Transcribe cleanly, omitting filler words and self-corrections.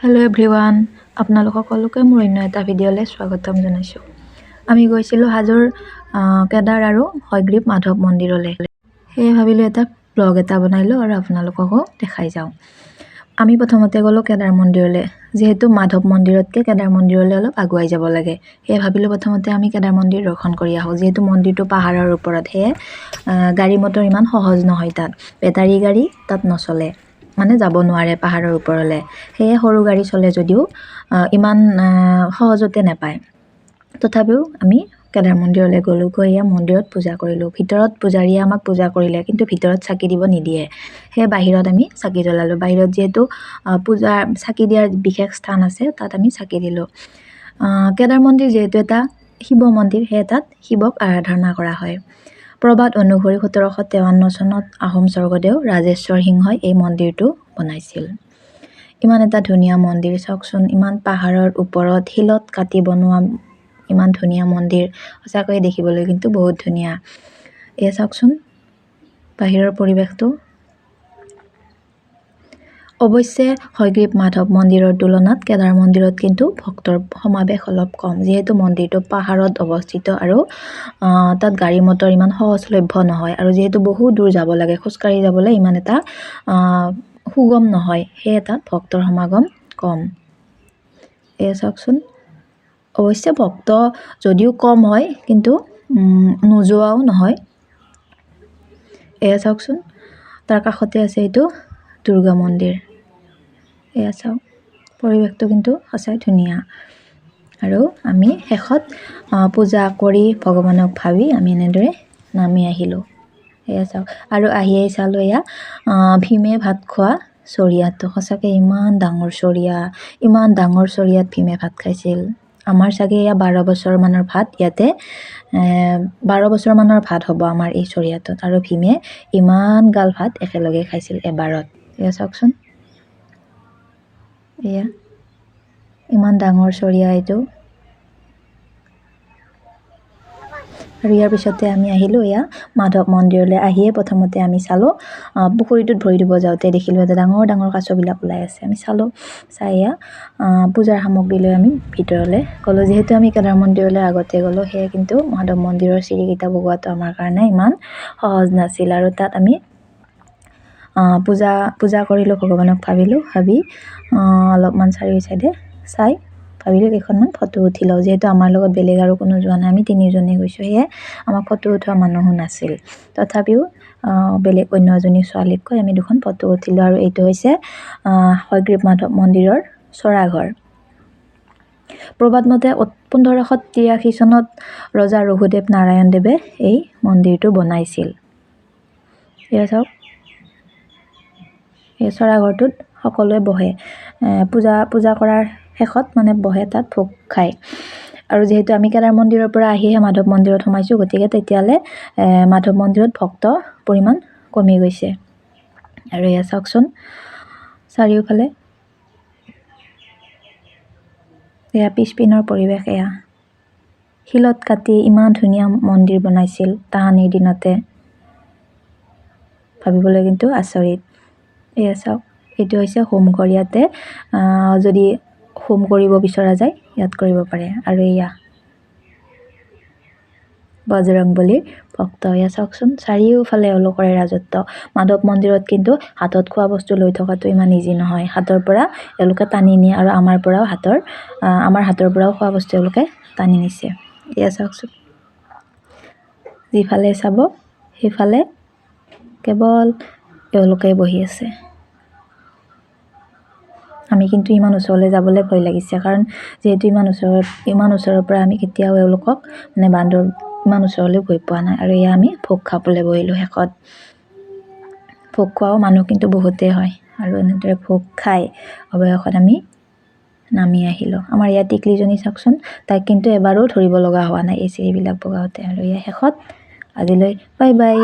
Hello' everyone, আপোনালোক সকলোকে মোৰ অন্য এটা ভিডিঅ'লৈ স্বাগতম জনাইছোঁ। আমি গৈছিলোঁ হাজোৰ কেদাৰ আৰু হয়গ্ৰীৱ মাধৱ মন্দিৰলৈ। সেয়ে ভাবিলোঁ এটা ব্লগ এটা বনাইলোঁ আৰু আপোনালোককো দেখাই যাওঁ। আমি প্ৰথমতে গ'লোঁ কেদাৰ মন্দিৰলৈ। যিহেতু মাধৱ মন্দিৰতকৈ কেদাৰ মন্দিৰলৈ অলপ আগুৱাই যাব লাগে, সেয়ে ভাবিলোঁ প্ৰথমতে আমি কেদাৰ মন্দিৰ দৰ্শন কৰি আহোঁ। যিহেতু মন্দিৰটো পাহাৰৰ ওপৰত, সেয়ে গাড়ী মটৰ ইমান সহজ নহয় তাত। বেটাৰী গাড়ী তাত নচলে, মানে যাব নোৱাৰে পাহাৰৰ ওপৰলৈ। সেয়ে সৰু গাড়ী চলে যদিও ইমান সহজতে নাপায়। তথাপিও আমি কেদাৰ মন্দিৰলৈ গ'লোঁ। গৈ মন্দিৰত পূজা কৰিলোঁ। ভিতৰত পূজাৰীয়ে আমাক পূজা কৰিলে, কিন্তু ভিতৰত চাকি দিব নিদিয়ে। সেয়ে বাহিৰত আমি চাকি জ্বলালোঁ। বাহিৰত যিহেতু চাকি দিয়াৰ বিশেষ স্থান আছে, তাত আমি চাকি দিলোঁ। কেদাৰ মন্দিৰ যিহেতু এটা শিৱ মন্দিৰ, সেয়ে তাত শিৱক আৰাধনা কৰা হয়। প্ৰবাদ অনুসৰি 1753 চনত আহোম স্বৰ্গদেউ ৰাজেশ্বৰ সিংহই এই মন্দিৰটো বনাইছিল। ইমান এটা ধুনীয়া মন্দিৰ, চাওকচোন। ইমান পাহাৰৰ ওপৰত শিলত কাটি বনোৱা ইমান ধুনীয়া মন্দিৰ, সঁচাকৈয়ে দেখিবলৈ কিন্তু বহুত ধুনীয়া। এয়া চাওকচোন বাহিৰৰ পৰিৱেশটো। অৱশ্যে হয়গ্ৰীৱ মাধৱ মন্দিৰৰ তুলনাত কেদাৰ মন্দিৰত কিন্তু ভক্তৰ সমাৱেশ অলপ কম, যিহেতু মন্দিৰটো পাহাৰত অৱস্থিত আৰু তাত গাড়ী মটৰ ইমান সহজলভ্য নহয়। আৰু যিহেতু বহুত দূৰ যাব লাগে, খোজকাঢ়ি যাবলৈ ইমান এটা সুগম নহয়, সেয়ে তাত ভক্তৰ সমাগম কম। এয়া চাওকচোন। অৱশ্যে ভক্ত যদিও কম হয়, কিন্তু নোযোৱাও নহয়। এয়া চাওকচোন, তাৰ কাষতে আছে এইটো দুৰ্গা মন্দিৰ। এয়া চাওক, পৰিৱেশটো কিন্তু সঁচাই ধুনীয়া। আৰু আমি শেষত পূজা কৰি ভগৱানক ভাবি আমি এনেদৰে নামি আহিলোঁ। এয়া চাওক, আৰু আহিয়েই চালোঁ এয়া ভীমে ভাত খোৱা চৰিয়াটো। সঁচাকৈ ইমান ডাঙৰ চৰিয়া, ইমান ডাঙৰ চৰিয়াত ভীমে ভাত খাইছিল। আমাৰ চাগে এয়া 12 বছৰমানৰ ভাত ইয়াতে, 12 বছৰমানৰ ভাত হ'ব আমাৰ এই চৰিয়াটোত। আৰু ভীমে ইমান গাল ভাত একেলগে খাইছিল এবাৰত। এয়া চাওকচোন, এয়া ইমান ডাঙৰ চৰিয়া এইটো। আৰু ইয়াৰ পিছতে আমি আহিলোঁ এয়া মাধৱ মন্দিৰলৈ। আহিয়ে প্ৰথমতে আমি চালোঁ পুখুৰীটোত ভৰি দিব যাওঁতে দেখিলোঁ এটা ডাঙৰ ডাঙৰ কাছবিলাক ওলাই আছে। আমি চালোঁ, চাই এয়া পূজাৰ সামগ্ৰী লৈ আমি ভিতৰলৈ গ'লোঁ। যিহেতু আমি কেদাৰ মন্দিৰলৈ আগতে গ'লোঁ, সেয়ে কিন্তু মাধৱ মন্দিৰৰ চিৰিকেইটা বগোৱাটো আমাৰ কাৰণে ইমান সহজ নাছিল। আৰু তাত আমি পূজা কৰিলোঁ, ভগৱানক ভাবিলোঁ। ভাবি অলপমান চাৰিও চাইডে চাই ভাবিলোঁ কেইখনমান ফটো উঠি লওঁ। যিহেতু আমাৰ লগত বেলেগ আৰু কোনো যোৱা নাই, আমি 3জনেই গৈছোঁ, সেয়ে আমাক ফটো উঠোৱা মানুহো নাছিল। তথাপিও বেলেগ অন্য এজনী ছোৱালীক কৈ আমি 2খন ফটো উঠিলোঁ। আৰু এইটো হৈছে হয়গ্ৰীৱ মাধৱ মন্দিৰৰ চৰাঘৰ। প্ৰবাদ মতে 1583 চনত ৰজা ৰঘুদেৱ নাৰায়ণ দেৱে এই মন্দিৰটো বনাইছিল। এয়া চাওক, এই চৰাঘৰটোত সকলোৱে বহে, পূজা কৰাৰ শেষত মানে বহে, তাত ভোগ খায়। আৰু যিহেতু আমি কেদাৰ মন্দিৰৰ পৰা আহিহে মাধৱ মন্দিৰত সোমাইছোঁ, গতিকে তেতিয়ালৈ মাধৱ মন্দিৰত ভক্ত পৰিমাণ কমি গৈছে। আৰু এয়া চাওকচোন চাৰিওফালে, এয়া পিছপিনৰ পৰিৱেশ। এয়া শিলত কাটি ইমান ধুনীয়া মন্দিৰ বনাইছিল তাহানিৰ দিনতে, ভাবিবলৈ কিন্তু আচৰিত। এয়া চাওক, এইটো হৈছে হোমঘৰ। ইয়াতে যদি হোম কৰিব বিচৰা যায়, ইয়াত কৰিব পাৰে। আৰু এয়া বজৰংবলীৰ ভক্ত। এয়া চাওকচোন, চাৰিওফালে এওঁলোকৰে ৰাজত্ব। মাধৱ মন্দিৰত কিন্তু হাতত খোৱা বস্তু লৈ থকাটো ইমান ইজি নহয়। হাতৰ পৰা এওঁলোকে টানি নিয়ে, আৰু আমাৰ হাতৰ পৰাও খোৱা বস্তু এওঁলোকে টানি নিছে। এয়া চাওকচোন, যিফালে চাব সেইফালে কেৱল এওঁলোকেই বহি আছে। আমি কিন্তু ইমান ওচৰলৈ যাবলৈ ভয় লাগিছে, কাৰণ যিহেতু ইমান ওচৰৰ পৰা আমি কেতিয়াও এওঁলোকক মানে বান্দৰ ইমান ওচৰলৈ গৈ পোৱা নাই। আৰু এয়া আমি ভোগ খাবলৈ বহিলোঁ। শেষত ভোগ খোৱাও মানুহ কিন্তু বহুতেই হয়। আৰু এনেদৰে ভোগ খাই অৱশেষত আমি নামি আহিলোঁ। আমাৰ ইয়াত টিকলিজনী চাওকচোন, তাইক কিন্তু এবাৰো ধৰিব লগা হোৱা নাই এই চিৰিবিলাক বগাওঁতে। আৰু এয়া শেষত আজিলৈ বাই বাই।